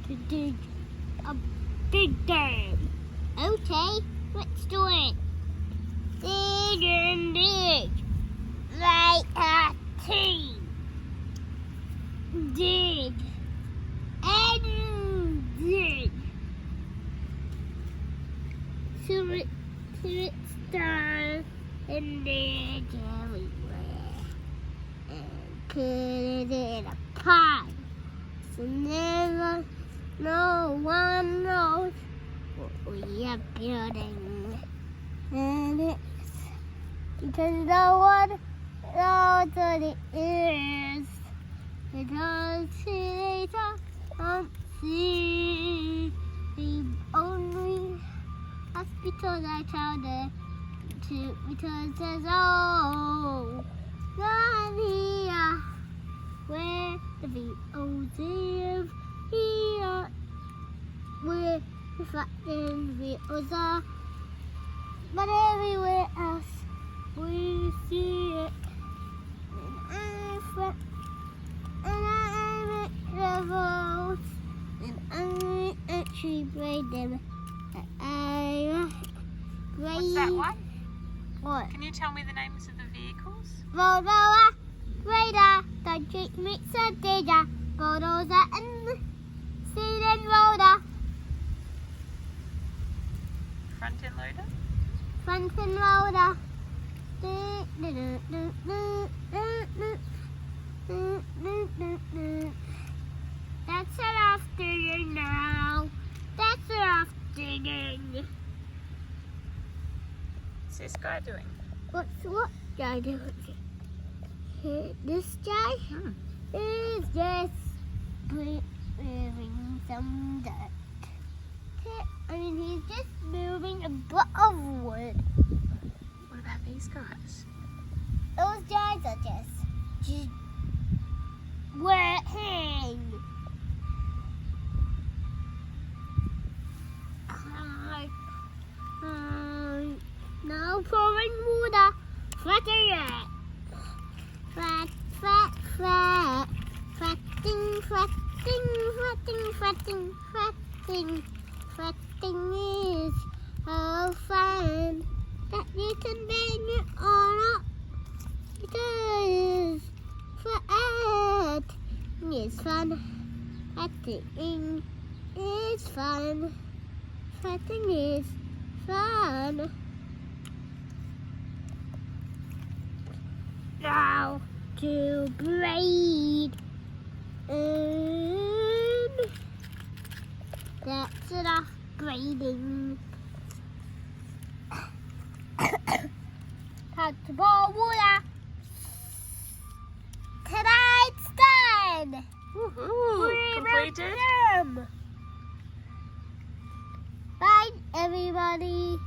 need to dig a big dam. Okay, let's do it. Dig and dig like a team. Dig and dig. So it starts and dig everywhere. And put it in a pot. So never, no one knows what we are building. And it's because no one knows what it is. Because it's unseen. The only hospital I told her to, because there's no one here where the VOs live. Here where the fucking VOs are. But everywhere else we see it. And I make levels, and I actually grade them. I grade. What's that one? What? Can you tell me the names of the vehicles? Roller, grader, the Jeep mixer, digger, bulldozer, and seed and roller. Front end loader? Front and roller. That's an afternoon now. That's an afternoon. What's this guy doing? What's what guy doing? This guy is just moving some dirt. I mean, he's just moving a block of wood. What about these guys? Those guys are just working. Now pouring water. Flatting it. Flat, flat, flat. Flatting, flatting, flatting, flatting, flatting. Flatting is so fun that you can bang it all up. Because flatting is fun. Flatting is fun. Flatting is fun. Now to braid, and that's enough braiding. Time to pour water. Tonight's done. Woohoo! Completed? Bye, everybody.